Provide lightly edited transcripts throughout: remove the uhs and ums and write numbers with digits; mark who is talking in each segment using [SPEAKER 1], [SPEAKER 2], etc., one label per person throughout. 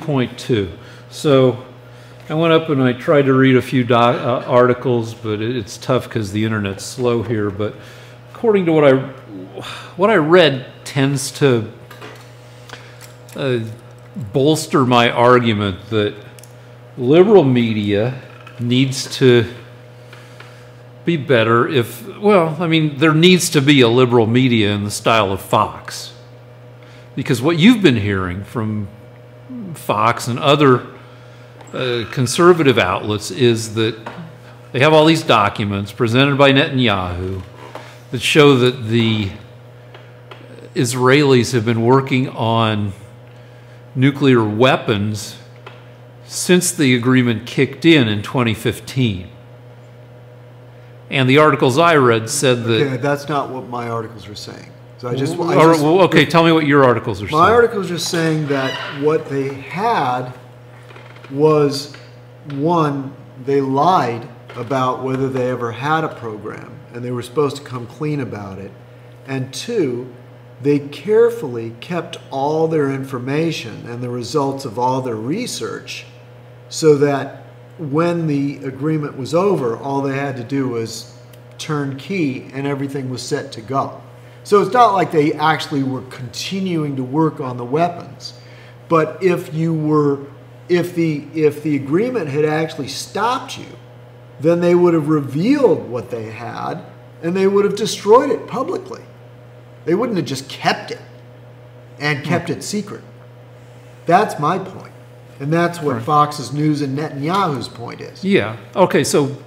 [SPEAKER 1] 2.2. So I went up and I tried to read a few articles, but it's tough because the internet's slow here. But according to what I read tends to bolster my argument that liberal media needs to be better there needs to be a liberal media in the style of Fox. Because what you've been hearing from Fox and other conservative outlets is that they have all these documents presented by Netanyahu that show that the Israelis have been working on nuclear weapons since the agreement kicked in 2015. And the articles I read said that...
[SPEAKER 2] Okay, that's not what my articles are saying. So
[SPEAKER 1] okay, tell me what your articles are saying.
[SPEAKER 2] My articles are saying that what they had was, one, they lied about whether they ever had a program, and they were supposed to come clean about it. And two, they carefully kept all their information and the results of all their research so that when the agreement was over, all they had to do was turn key and everything was set to go. So it's not like they actually were continuing to work on the weapons. But if the agreement had actually stopped you, then they would have revealed what they had and they would have destroyed it publicly. They wouldn't have just kept it and kept it secret. That's my point. And that's what Fox's News and Netanyahu's point is.
[SPEAKER 1] Yeah. Okay, so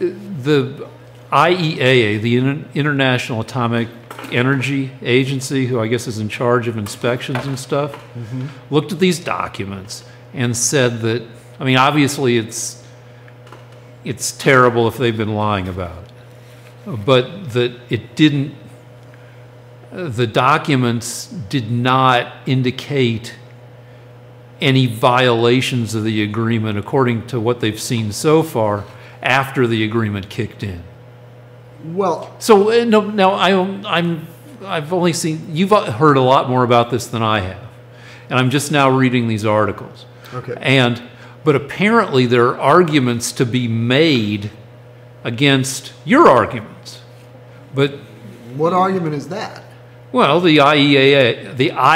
[SPEAKER 1] the IEAA, the International Atomic Energy Agency, who I guess is in charge of inspections and stuff, looked at these documents and said that, I mean, obviously it's terrible if they've been lying about it, but that it didn't, the documents did not indicate any violations of the agreement according to what they've seen so far after the agreement kicked in.
[SPEAKER 2] Well,
[SPEAKER 1] so now I've only seen, you've heard a lot more about this than I have, and I'm just now reading these articles.
[SPEAKER 2] Okay.
[SPEAKER 1] But apparently there are arguments to be made against your arguments. But
[SPEAKER 2] what argument is that?
[SPEAKER 1] Well, the IEA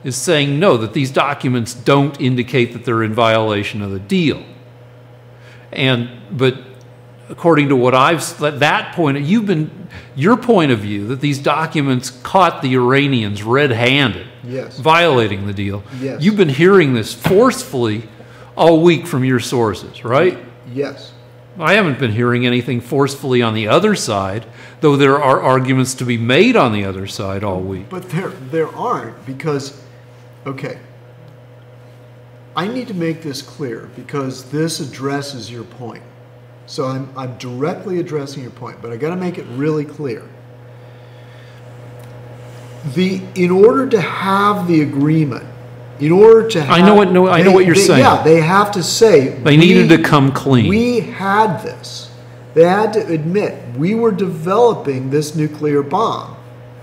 [SPEAKER 1] is saying no, that these documents don't indicate that they're in violation of the deal. But according to what your point of view, that these documents caught the Iranians red-handed,
[SPEAKER 2] yes,
[SPEAKER 1] violating the deal.
[SPEAKER 2] Yes.
[SPEAKER 1] You've been hearing this forcefully all week from your sources, right?
[SPEAKER 2] Yes.
[SPEAKER 1] I haven't been hearing anything forcefully on the other side, though there are arguments to be made on the other side all week.
[SPEAKER 2] But there aren't, because, okay, I need to make this clear because this addresses your point. So I'm directly addressing your point, but I got to make it really clear. In order to have the agreement, in order to have,
[SPEAKER 1] I know what you're saying.
[SPEAKER 2] Yeah, they have to say
[SPEAKER 1] they needed to come clean.
[SPEAKER 2] We had this. They had to admit we were developing this nuclear bomb.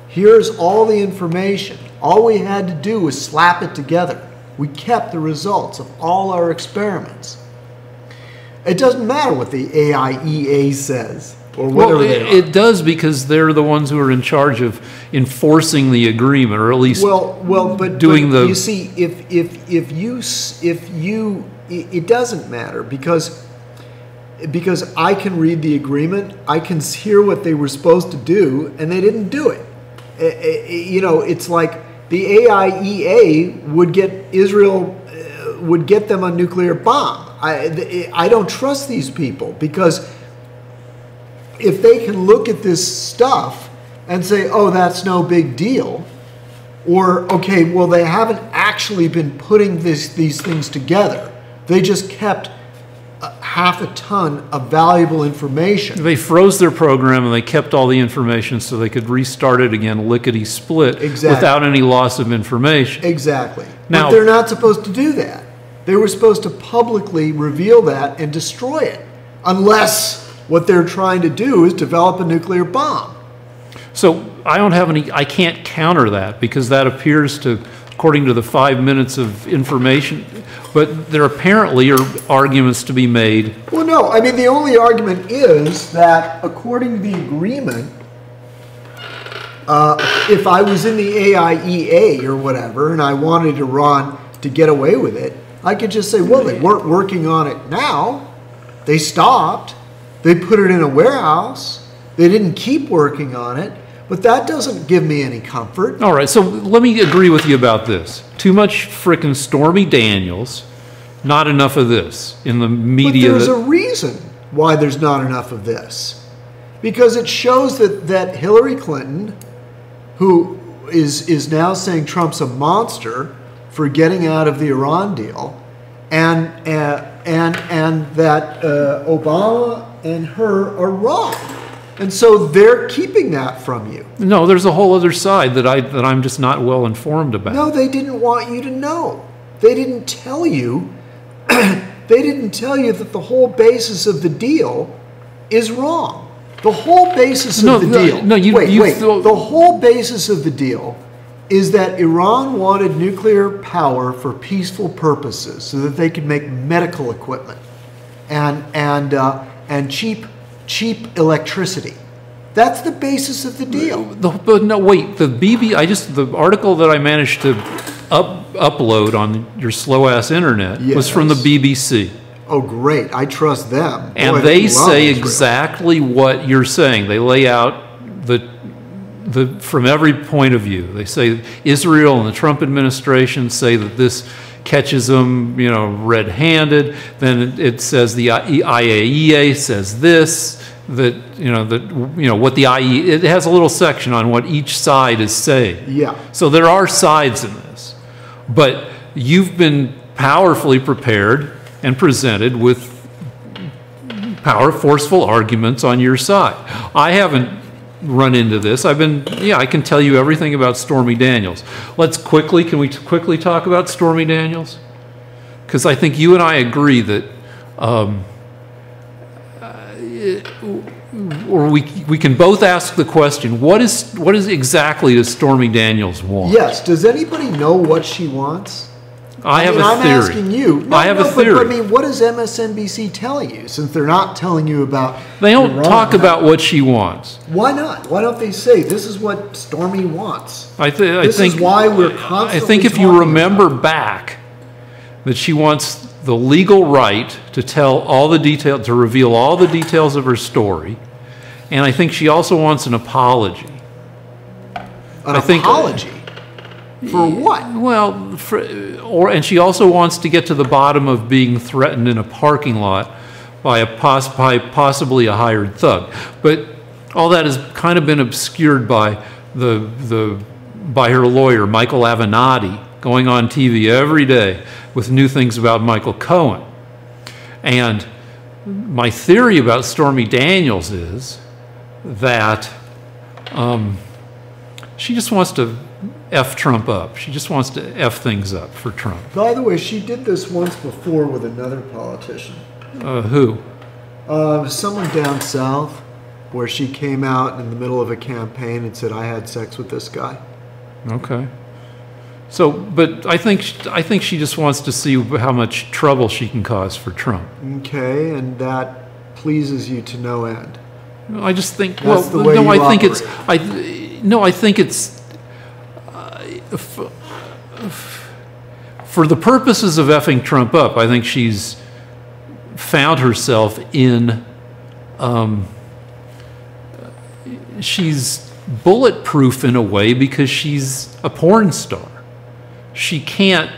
[SPEAKER 2] Here's all the information. All we had to do was slap it together. We kept the results of all our experiments. It doesn't matter what the AIEA says or whatever they are.
[SPEAKER 1] It does, because they're the ones who are in charge of enforcing the agreement, or at least
[SPEAKER 2] you see, it doesn't matter because I can read the agreement, I can hear what they were supposed to do, and they didn't do it. It's like the AIEA would get Israel, would get them a nuclear bomb. I don't trust these people, because if they can look at this stuff and say, oh, that's no big deal, or, okay, well, they haven't actually been putting these things together. They just kept half a ton of valuable information.
[SPEAKER 1] They froze their program and they kept all the information so they could restart it again lickety-split without any loss of information.
[SPEAKER 2] Exactly.
[SPEAKER 1] Now,
[SPEAKER 2] but they're not supposed to do that. They were supposed to publicly reveal that and destroy it, unless what they're trying to do is develop a nuclear bomb.
[SPEAKER 1] So I can't counter that, because that appears to according to the 5 minutes of information. But there apparently are arguments to be made.
[SPEAKER 2] Well, no. I mean, the only argument is that according to the agreement, if I was in the AIEA or whatever and I wanted Iran to get away with it, I could just say, well, they weren't working on it now. They stopped. They put it in a warehouse. They didn't keep working on it. But that doesn't give me any comfort.
[SPEAKER 1] All right, so let me agree with you about this. Too much frickin' Stormy Daniels, not enough of this in the media.
[SPEAKER 2] But there's a reason why there's not enough of this. Because it shows that Hillary Clinton, who is now saying Trump's a monster for getting out of the Iran deal, and that Obama and her are wrong. And so they're keeping that from you.
[SPEAKER 1] No, there's a whole other side that I'm just not well informed about.
[SPEAKER 2] No, they didn't want you to know. They didn't tell you. They didn't tell you that the whole basis of the deal is wrong. The whole basis of the deal.
[SPEAKER 1] No,
[SPEAKER 2] wait. The whole basis of the deal is that Iran wanted nuclear power for peaceful purposes, so that they could make medical equipment and cheap electricity. That's the basis of the deal.
[SPEAKER 1] But no, wait. The article that I managed to upload on your slow ass internet was from the BBC.
[SPEAKER 2] Oh, great! I trust them.
[SPEAKER 1] And they say exactly what you're saying. They lay out from every point of view. They say Israel and the Trump administration say that this catches them, red-handed. Then it says the IAEA says this. What the IAEA, it has a little section on what each side is saying.
[SPEAKER 2] Yeah.
[SPEAKER 1] So there are sides in this, but you've been powerfully prepared and presented with forceful arguments on your side. I haven't run into this. I can tell you everything about Stormy Daniels. Can we quickly talk about Stormy Daniels? Because I think you and I agree that, or we can both ask the question, what exactly does Stormy Daniels want?
[SPEAKER 2] Yes. Does anybody know what she wants?
[SPEAKER 1] I have a theory.
[SPEAKER 2] I'm asking you.
[SPEAKER 1] I have a theory.
[SPEAKER 2] But what is MSNBC telling you? Since they're not telling you about,
[SPEAKER 1] they don't talk about what she wants.
[SPEAKER 2] Why not? Why don't they say this is what Stormy wants?
[SPEAKER 1] This
[SPEAKER 2] is why we're constantly.
[SPEAKER 1] I think if you remember back, that she wants the legal right to tell all the details, to reveal all the details of her story, and I think she also wants an apology.
[SPEAKER 2] Apology. For what?
[SPEAKER 1] Well, and she also wants to get to the bottom of being threatened in a parking lot by possibly a hired thug. But all that has kind of been obscured by by her lawyer, Michael Avenatti, going on TV every day with new things about Michael Cohen. And my theory about Stormy Daniels is that she just wants to F Trump up. She just wants to F things up for Trump.
[SPEAKER 2] By the way, she did this once before with another politician.
[SPEAKER 1] Who?
[SPEAKER 2] Someone down south, where she came out in the middle of a campaign and said, "I had sex with this guy."
[SPEAKER 1] Okay. So, but I think she just wants to see how much trouble she can cause for Trump.
[SPEAKER 2] Okay, and that pleases you to no end.
[SPEAKER 1] I just think.
[SPEAKER 2] That's the way you operate.
[SPEAKER 1] I think it's. For the purposes of effing Trump up, I think she's found herself in. She's bulletproof in a way because she's a porn star. She can't.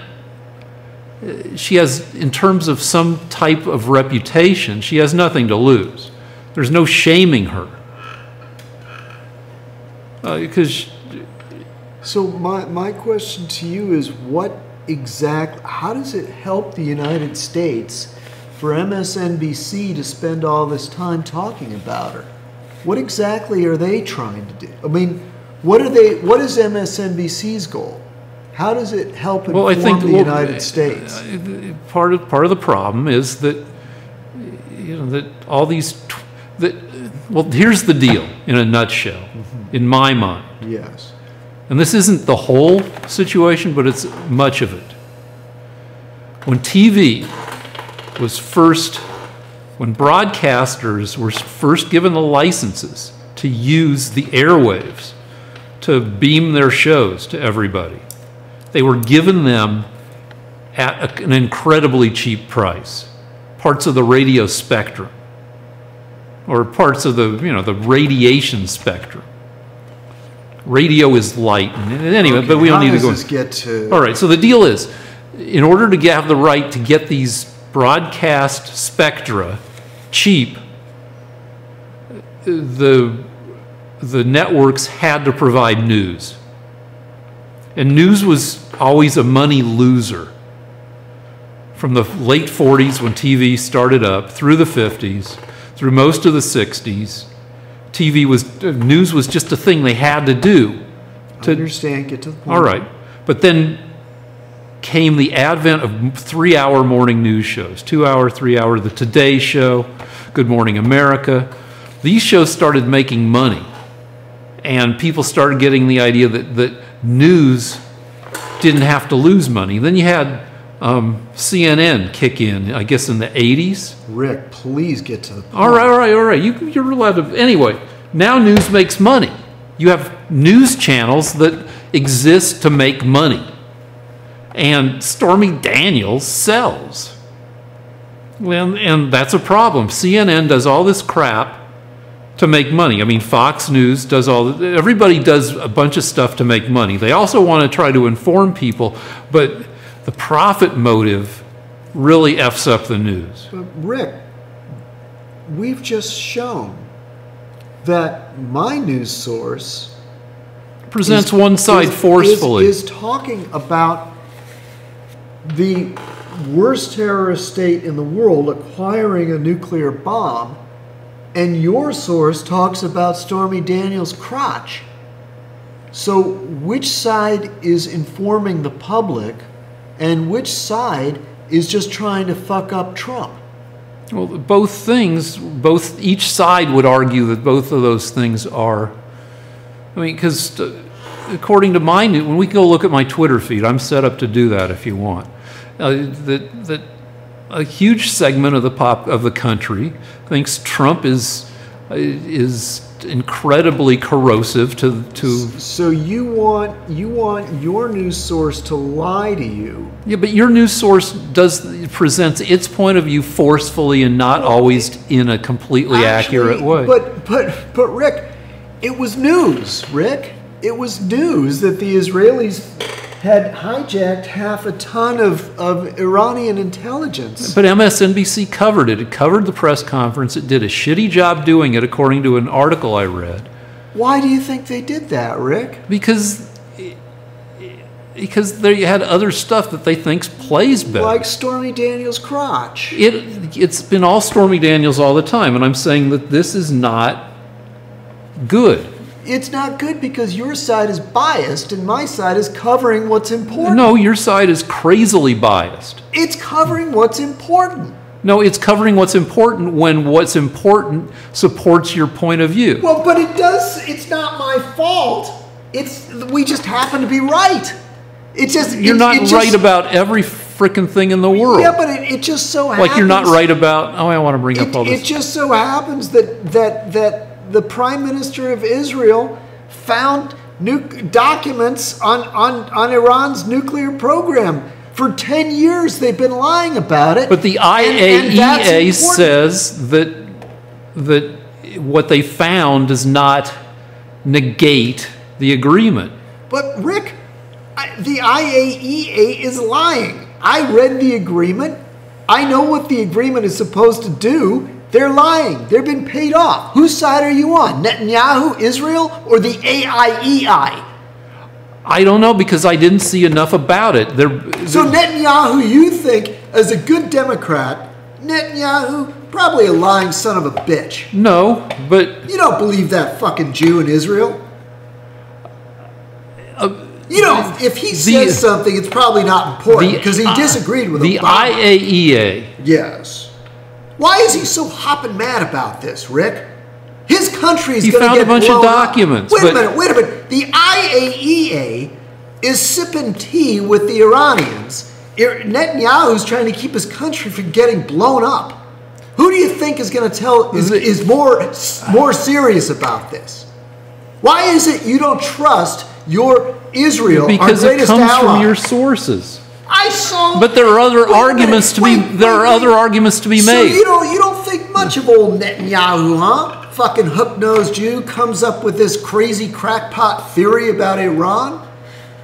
[SPEAKER 1] She has, in terms of some type of reputation, she has nothing to lose. There's no shaming her. Because.
[SPEAKER 2] So my question to you is, how does it help the United States for MSNBC to spend all this time talking about her? What exactly are they trying to do? I mean, what is MSNBC's goal? How does it help inform the United States?
[SPEAKER 1] Part of the problem is that that all these here's the deal in a nutshell, in my mind.
[SPEAKER 2] Yes.
[SPEAKER 1] and this isn't the whole situation, but it's much of it. When when broadcasters were first given the licenses to use the airwaves to beam their shows to everybody, they were given them at an incredibly cheap price. Parts of the radio spectrum, or parts of the radiation spectrum. Radio is light, and anyway,
[SPEAKER 2] Okay,
[SPEAKER 1] but we don't
[SPEAKER 2] how
[SPEAKER 1] need to
[SPEAKER 2] does
[SPEAKER 1] go.
[SPEAKER 2] this get to?
[SPEAKER 1] All right, so the deal is, in order to have the right to get these broadcast spectra cheap, the networks had to provide news. And news was always a money loser. From the late 40s when TV started up, through the 50s, through most of the 60s, news was just a thing they had to do.
[SPEAKER 2] I understand, get to the point.
[SPEAKER 1] All right. But then came the advent of 3-hour morning news shows, 2-hour, 3-hour, the Today Show, Good Morning America. These shows started making money. And people started getting the idea that news didn't have to lose money. Then you had CNN kick in, I guess, in the 80s.
[SPEAKER 2] Rick, please get to the point.
[SPEAKER 1] All right. You're allowed to. Anyway, now news makes money. You have news channels that exist to make money. And Stormy Daniels sells. And that's a problem. CNN does all this crap to make money. I mean, Fox News does everybody does a bunch of stuff to make money. They also want to try to inform people, but the profit motive really F's up the news.
[SPEAKER 2] But Rick, we've just shown that my news source
[SPEAKER 1] Presents one side forcefully.
[SPEAKER 2] Is talking about the worst terrorist state in the world acquiring a nuclear bomb, and your source talks about Stormy Daniels' crotch. So which side is informing the public, and which side is just trying to fuck up Trump?
[SPEAKER 1] Well, both things, each side would argue that both of those things are, I mean, because according to when we go look at my Twitter feed, I'm set up to do that if you want, that a huge segment of the country thinks Trump is incredibly corrosive to.
[SPEAKER 2] So you want your news source to lie to you?
[SPEAKER 1] Yeah, but your news source presents its point of view forcefully and not always in a completely accurate way.
[SPEAKER 2] But Rick, it was news, Rick. It was news that the Israelis had hijacked half a ton of Iranian intelligence.
[SPEAKER 1] But MSNBC covered it. It covered the press conference. It did a shitty job doing it, according to an article I read.
[SPEAKER 2] Why do you think they did that, Rick?
[SPEAKER 1] Because they had other stuff that they think plays better.
[SPEAKER 2] Like Stormy Daniels' crotch.
[SPEAKER 1] It's been all Stormy Daniels all the time, and I'm saying that this is not good.
[SPEAKER 2] It's not good because your side is biased and my side is covering what's important.
[SPEAKER 1] No, your side is crazily biased.
[SPEAKER 2] It's covering what's important.
[SPEAKER 1] No, it's covering what's important when what's important supports your point of view.
[SPEAKER 2] Well, but it's not my fault. We just happen to be right.
[SPEAKER 1] You're not right about every frickin' thing in the world.
[SPEAKER 2] Yeah, but it just so happens.
[SPEAKER 1] Like you're not right about, I want to bring up all this.
[SPEAKER 2] It just so happens that the Prime Minister of Israel found documents on Iran's nuclear program. For 10 years, they've been lying about it.
[SPEAKER 1] But the IAEA says that what they found does not negate the agreement.
[SPEAKER 2] But Rick, the IAEA is lying. I read the agreement. I know what the agreement is supposed to do. They're lying. They've been paid off. Whose side are you on? Netanyahu, Israel, or the AIEI?
[SPEAKER 1] I don't know because I didn't see enough about it.
[SPEAKER 2] So Netanyahu, you think, as a good Democrat, Netanyahu, probably a lying son of a bitch.
[SPEAKER 1] No, but...
[SPEAKER 2] You don't believe that fucking Jew in Israel? If he says something, it's probably not important because he disagreed with
[SPEAKER 1] the
[SPEAKER 2] Obama.
[SPEAKER 1] IAEA.
[SPEAKER 2] Yes. Why is he so hopping mad about this, Rick? His country is
[SPEAKER 1] He
[SPEAKER 2] going to
[SPEAKER 1] found
[SPEAKER 2] get
[SPEAKER 1] a bunch of
[SPEAKER 2] blown up.
[SPEAKER 1] documents.
[SPEAKER 2] Wait a minute. the IAEA is sipping tea with the Iranians. Netanyahu's trying to keep his country from getting blown up. Who do you think is going to tell is more serious about this? Why is it you don't trust your Israel,
[SPEAKER 1] because
[SPEAKER 2] our
[SPEAKER 1] it
[SPEAKER 2] greatest
[SPEAKER 1] comes
[SPEAKER 2] ally?
[SPEAKER 1] from your sources.
[SPEAKER 2] I saw.
[SPEAKER 1] But there are other arguments to be. There are other arguments to be
[SPEAKER 2] So
[SPEAKER 1] made.
[SPEAKER 2] you don't think much of old Netanyahu, huh? Fucking hook-nosed Jew comes up with this crazy crackpot theory about Iran.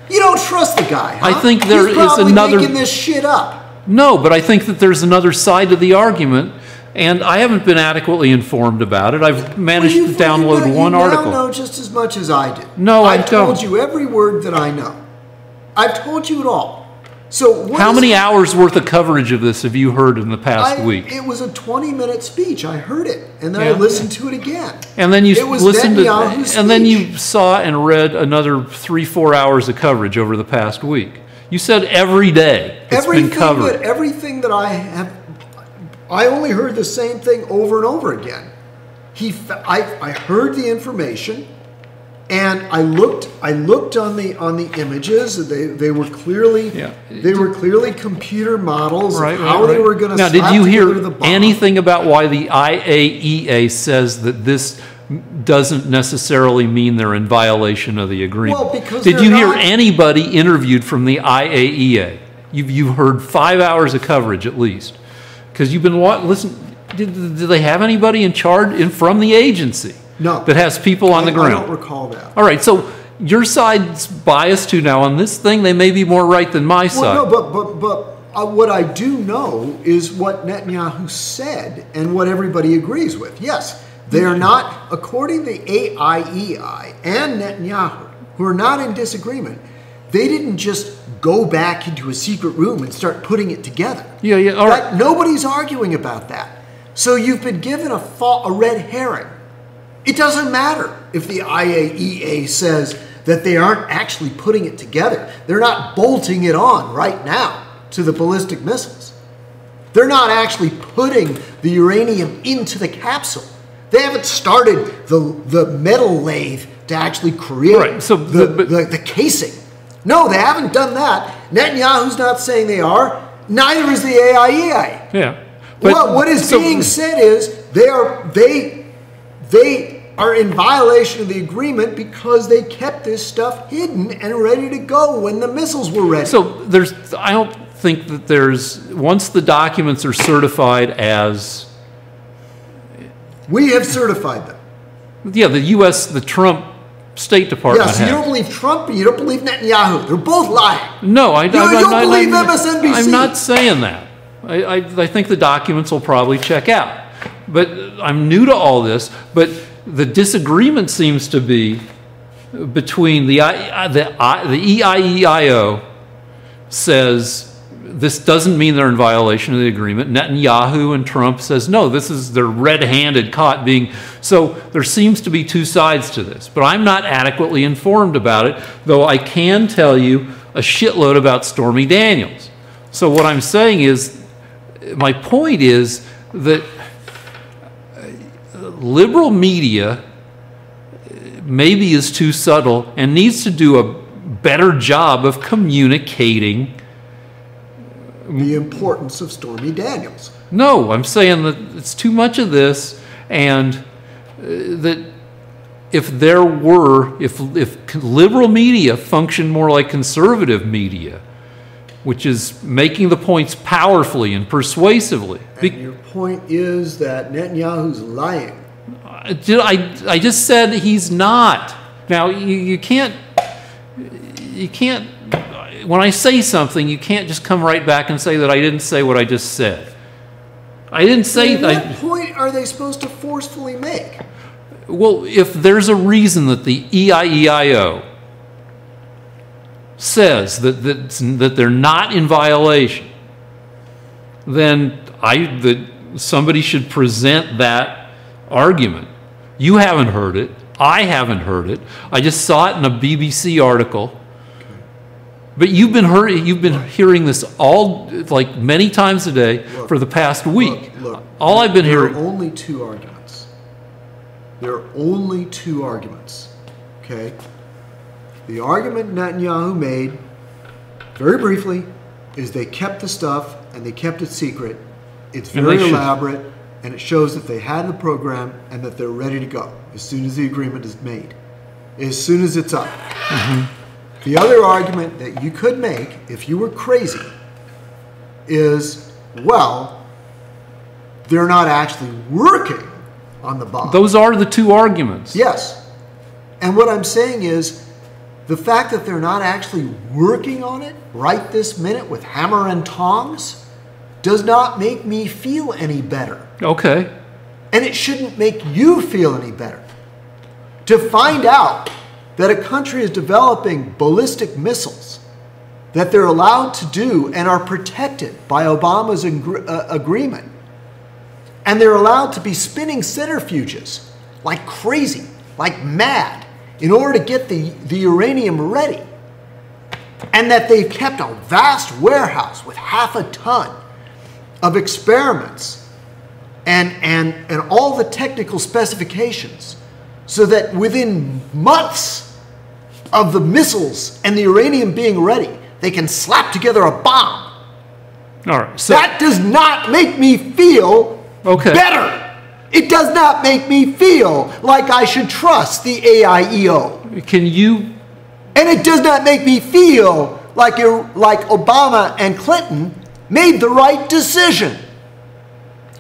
[SPEAKER 2] You don't trust the guy, huh?
[SPEAKER 1] I think there
[SPEAKER 2] He's
[SPEAKER 1] is
[SPEAKER 2] probably
[SPEAKER 1] another.
[SPEAKER 2] making this shit up.
[SPEAKER 1] No, but I think that there's another side to the argument, and I haven't been adequately informed about it. I've managed to download one article.
[SPEAKER 2] You now know just as much as I do.
[SPEAKER 1] No, I
[SPEAKER 2] I've
[SPEAKER 1] don't.
[SPEAKER 2] told you every word that I know. I've told you it all. So
[SPEAKER 1] How many hours worth of coverage of this have you heard in the past week?
[SPEAKER 2] It was a 20-minute speech. I heard it, and then I
[SPEAKER 1] Yeah.
[SPEAKER 2] listened to it again.
[SPEAKER 1] And then you
[SPEAKER 2] It was
[SPEAKER 1] listened to,
[SPEAKER 2] Netanyahu's
[SPEAKER 1] and then
[SPEAKER 2] speech.
[SPEAKER 1] you saw and read another 3-4 hours of coverage over the past week. You said every day it's been covered.
[SPEAKER 2] Everything that I have, I only heard the same thing over and over again. I heard the information, and I looked on the images. They were clearly computer models of how they were going to.
[SPEAKER 1] Now, did you hear
[SPEAKER 2] the bomb.
[SPEAKER 1] anything about why the IAEA says that this doesn't necessarily mean they're in violation of the agreement?
[SPEAKER 2] Well, because
[SPEAKER 1] did
[SPEAKER 2] they're
[SPEAKER 1] you hear
[SPEAKER 2] not-
[SPEAKER 1] anybody interviewed from the IAEA? You've heard 5 hours of coverage at least, because you've been listening. Did they have anybody in charge from the agency?
[SPEAKER 2] No.
[SPEAKER 1] That has people on the ground.
[SPEAKER 2] I don't recall that.
[SPEAKER 1] All right, so your side's biased too now on this thing. They may be more right than my side.
[SPEAKER 2] Well, no, but what I do know is what Netanyahu said and what everybody agrees with. Yes, they are not, according to the AIEI and Netanyahu, who are not in disagreement. They didn't just go back into a secret room and start putting it together.
[SPEAKER 1] Yeah, all right.
[SPEAKER 2] Nobody's arguing about that. So you've been given a red herring. It doesn't matter if the IAEA says that they aren't actually putting it together. They're not bolting it on right now to the ballistic missiles. They're not actually putting the uranium into the capsule. They haven't started the metal lathe to actually create the casing. No, they haven't done that. Netanyahu's not saying they are. Neither is the AIEA.
[SPEAKER 1] Yeah.
[SPEAKER 2] What is being said is they are in violation of the agreement because they kept this stuff hidden and ready to go when the missiles were ready.
[SPEAKER 1] So I don't think that once the documents are certified as...
[SPEAKER 2] We have certified them.
[SPEAKER 1] Yeah, the Trump State Department
[SPEAKER 2] Yes, you don't believe Trump, but you don't believe Netanyahu. They're both lying.
[SPEAKER 1] No, I don't.
[SPEAKER 2] You don't believe MSNBC.
[SPEAKER 1] I'm not saying that. I think the documents will probably check out. But I'm new to all this. But the disagreement seems to be between the EIEIO says this doesn't mean they're in violation of the agreement. Netanyahu and Trump says no, they're red-handed caught being. So there seems to be two sides to this. But I'm not adequately informed about it, though I can tell you a shitload about Stormy Daniels. So what I'm saying is, my point is that liberal media maybe is too subtle and needs to do a better job of communicating
[SPEAKER 2] the importance of Stormy Daniels.
[SPEAKER 1] No, I'm saying that it's too much of this, and that if liberal media functioned more like conservative media, which is making the points powerfully and persuasively.
[SPEAKER 2] And your point is that Netanyahu's lying.
[SPEAKER 1] I just said he's not. Now, you can't, when I say something, you can't just come right back and say that I didn't say what I just said. I didn't say that.
[SPEAKER 2] What point are they supposed to forcefully make?
[SPEAKER 1] Well, if there's a reason that the EIEIO says that they're not in violation, then that somebody should present that argument. You haven't heard it. I haven't heard it. I just saw it in a BBC article. But you've been hearing this like many times a day for the past week.
[SPEAKER 2] Look,
[SPEAKER 1] all I've been hearing.
[SPEAKER 2] There are only two arguments. There are only two arguments. Okay? The argument Netanyahu made, very briefly, is they kept the stuff and they kept it secret. It's very elaborate, and it shows that they had the program and that they're ready to go as soon as the agreement is made, as soon as it's up. The other argument that you could make, if you were crazy, is, well, they're not actually working on the bomb.
[SPEAKER 1] Those are the two arguments.
[SPEAKER 2] Yes. And what I'm saying is, the fact that they're not actually working on it right this minute with hammer and tongs does not make me feel any better.
[SPEAKER 1] Okay.
[SPEAKER 2] And it shouldn't make you feel any better. To find out that a country is developing ballistic missiles that they're allowed to do and are protected by Obama's agreement, and they're allowed to be spinning centrifuges like crazy, like mad, in order to get the uranium ready, and that they've kept a vast warehouse with 1/2 ton of experiments and all the technical specifications, so that within months of the missiles and the uranium being ready, they can slap together a bomb.
[SPEAKER 1] All right. So
[SPEAKER 2] that does not make me feel better. It does not make me feel like I should trust the AIEO.
[SPEAKER 1] Can you?
[SPEAKER 2] And it does not make me feel like Obama and Clinton made the right decision.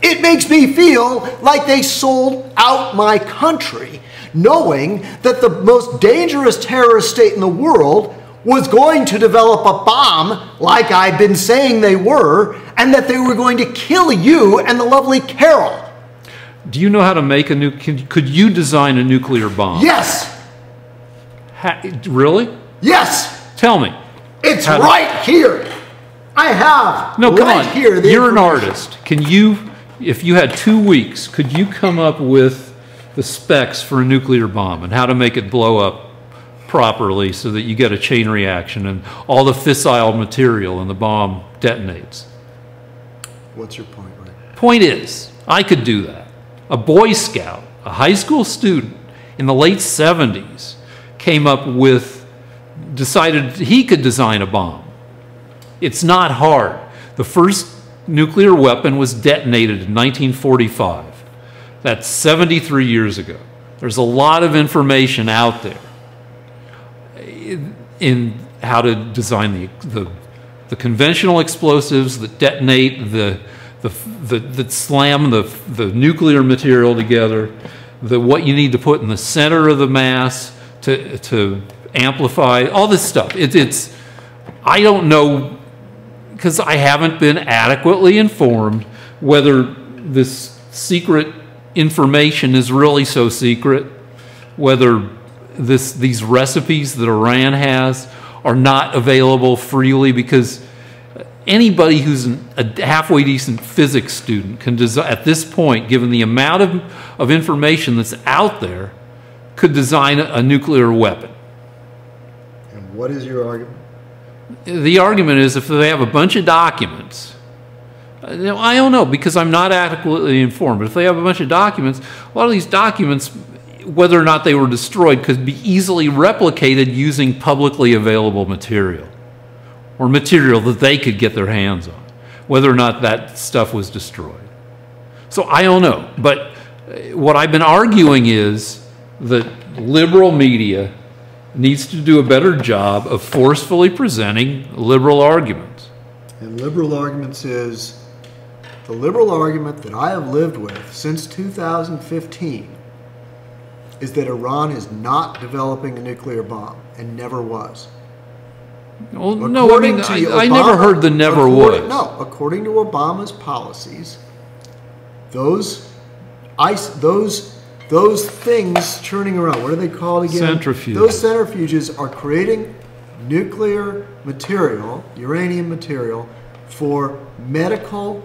[SPEAKER 2] It makes me feel like they sold out my country, knowing that the most dangerous terrorist state in the world was going to develop a bomb, like I've been saying they were, and that they were going to kill you and the lovely Carol.
[SPEAKER 1] Do you know how to make a could you design a nuclear bomb?
[SPEAKER 2] Yes.
[SPEAKER 1] Really?
[SPEAKER 2] Yes.
[SPEAKER 1] Tell me.
[SPEAKER 2] It's right here. I have.
[SPEAKER 1] No, come
[SPEAKER 2] right
[SPEAKER 1] on.
[SPEAKER 2] Here,
[SPEAKER 1] you're an artist. Can you, if you had 2 weeks, could you come up with the specs for a nuclear bomb and how to make it blow up properly so that you get a chain reaction and all the fissile material in the bomb detonates?
[SPEAKER 2] What's your point, Ray?
[SPEAKER 1] Point is, I could do that. A Boy Scout, a high school student in the late 70s, came up with, decided he could design a bomb. It's not hard. The first nuclear weapon was detonated in 1945. That's 73 years ago. There's a lot of information out there in how to design the conventional explosives that detonate, that slam the nuclear material together, what you need to put in the center of the mass to amplify, all this stuff. I don't know, because I haven't been adequately informed whether this secret information is really so secret, whether these recipes that Iran has are not available freely, because anybody who's a halfway decent physics student can design, at this point, given the amount of information that's out there, could design a nuclear weapon.
[SPEAKER 2] And what is your argument?
[SPEAKER 1] The argument is, if they have a bunch of documents, I don't know, because I'm not adequately informed, but if they have a bunch of documents, a lot of these documents, whether or not they were destroyed, could be easily replicated using publicly available material, or material that they could get their hands on, whether or not that stuff was destroyed. So I don't know, but what I've been arguing is that liberal media needs to do a better job of forcefully presenting liberal arguments.
[SPEAKER 2] And liberal arguments is, the liberal argument that I have lived with since 2015 is that Iran is not developing a nuclear bomb, and never was.
[SPEAKER 1] Well, no, I mean, I never heard the never was.
[SPEAKER 2] No, according to Obama's policies, those things churning around, what are they called again?
[SPEAKER 1] Centrifuges.
[SPEAKER 2] Those centrifuges are creating nuclear material, uranium material, for medical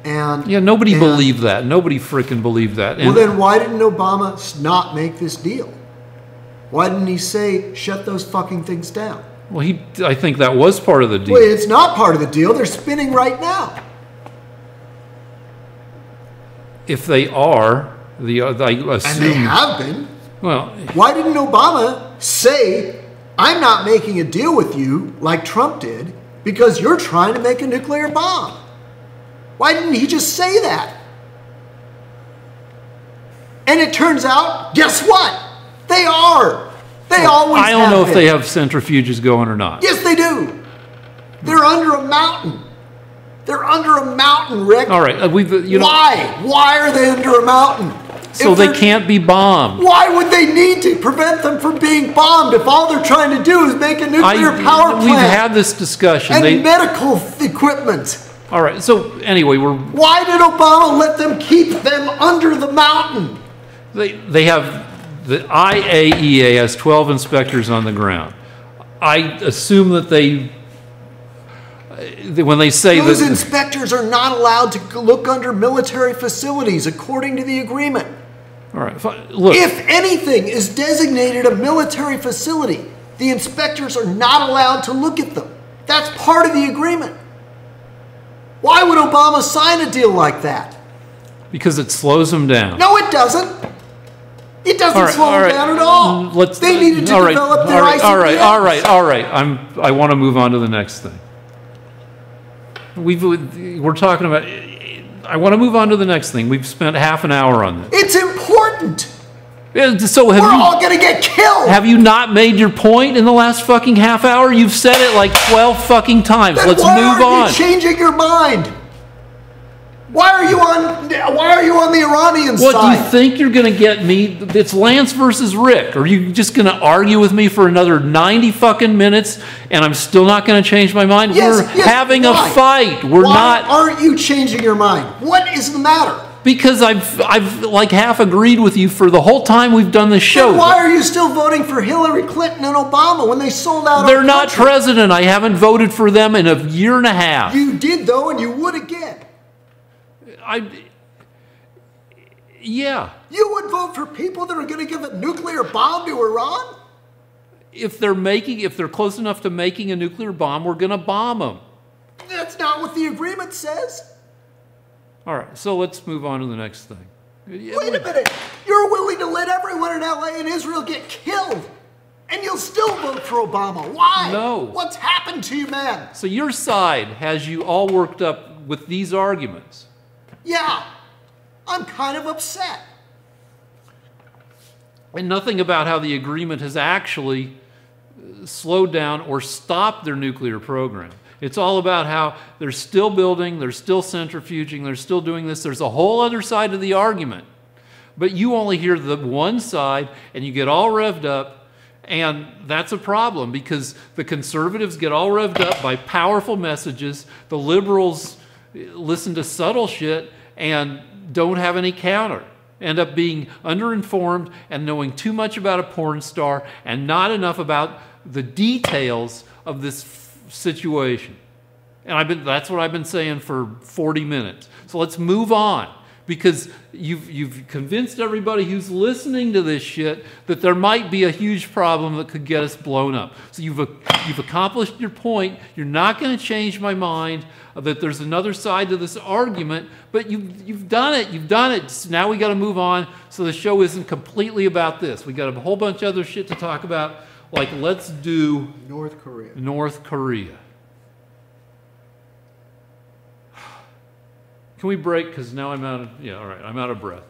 [SPEAKER 2] and...
[SPEAKER 1] Yeah, nobody believed that. Nobody frickin' believed that.
[SPEAKER 2] Well, then why didn't Obama not make this deal? Why didn't he say, shut those fucking things down?
[SPEAKER 1] Well, I think that was part of the deal.
[SPEAKER 2] Well, it's not part of the deal. They're spinning right now.
[SPEAKER 1] If they are, I assume...
[SPEAKER 2] And they have been.
[SPEAKER 1] Well...
[SPEAKER 2] Why didn't Obama say, I'm not making a deal with you like Trump did because you're trying to make a nuclear bomb. Why didn't he just say that? And it turns out, guess what? They are. They always have.
[SPEAKER 1] I don't know if they have centrifuges going or not.
[SPEAKER 2] Yes, they do. They're under a mountain. They're under a mountain, Rick.
[SPEAKER 1] All right.
[SPEAKER 2] Why? Why are they under a mountain?
[SPEAKER 1] So they can't be bombed.
[SPEAKER 2] Why would they need to prevent them from being bombed if all they're trying to do is make a nuclear power plant?
[SPEAKER 1] We've had this discussion.
[SPEAKER 2] And medical equipment.
[SPEAKER 1] All right. So anyway,
[SPEAKER 2] why did Obama let them keep them under the mountain?
[SPEAKER 1] They have, the IAEA has 12 inspectors on the ground. I assume that when they say
[SPEAKER 2] those inspectors are not allowed to look under military facilities according to the agreement.
[SPEAKER 1] All right, look.
[SPEAKER 2] If anything is designated a military facility, the inspectors are not allowed to look at them. That's part of the agreement. Why would Obama sign a deal like that?
[SPEAKER 1] Because it slows them down.
[SPEAKER 2] No, it doesn't. It doesn't slow them down at all. They needed to develop their ICBMs.
[SPEAKER 1] All right. I want to move on to the next thing. We're talking about. I want to move on to the next thing. We've spent half an hour on this.
[SPEAKER 2] It's important.
[SPEAKER 1] So we're
[SPEAKER 2] all going to get killed.
[SPEAKER 1] Have you not made your point in the last fucking half hour? You've said it like 12 fucking times.
[SPEAKER 2] Then
[SPEAKER 1] Let's move on.
[SPEAKER 2] Why are you changing your mind? Why are you on the Iranian side?
[SPEAKER 1] What, do you think you're going to get me? It's Lance versus Rick. Are you just going to argue with me for another 90 fucking minutes and I'm still not going to change my mind?
[SPEAKER 2] Yes,
[SPEAKER 1] We're having a fight.
[SPEAKER 2] Why aren't you changing your mind? What is the matter?
[SPEAKER 1] Because I've like half agreed with you for the whole time we've done this show.
[SPEAKER 2] Then why are you still voting for Hillary Clinton and Obama when they sold out?
[SPEAKER 1] They're not president. I haven't voted for them in a year and a half.
[SPEAKER 2] You did though, and you would again.
[SPEAKER 1] Yeah.
[SPEAKER 2] You would vote for people that are going to give a nuclear bomb to Iran?
[SPEAKER 1] If they're close enough to making a nuclear bomb, we're going to bomb them.
[SPEAKER 2] That's not what the agreement says.
[SPEAKER 1] All right, so let's move on to the next thing.
[SPEAKER 2] Wait a minute. You're willing to let everyone in LA and Israel get killed, and you'll still vote for Obama. Why?
[SPEAKER 1] No.
[SPEAKER 2] What's happened to you, man?
[SPEAKER 1] So your side has you all worked up with these arguments.
[SPEAKER 2] Yeah, I'm kind of upset.
[SPEAKER 1] And nothing about how the agreement has actually slowed down or stopped their nuclear program. It's all about how they're still building, they're still centrifuging, they're still doing this. There's a whole other side of the argument. But you only hear the one side and you get all revved up, and that's a problem because the conservatives get all revved up by powerful messages. The liberals listen to subtle shit and don't have any counter. End up being underinformed and knowing too much about a porn star and not enough about the details of this situation. And that's what I've been saying for 40 minutes. So let's move on, because you've convinced everybody who's listening to this shit that there might be a huge problem that could get us blown up. So you've accomplished your point. You're not going to change my mind that there's another side to this argument, but you've done it. You've done it. So now we got to move on so the show isn't completely about this. We got a whole bunch of other shit to talk about, like let's do
[SPEAKER 2] North Korea.
[SPEAKER 1] North Korea. Can we break? Because now I'm out of breath.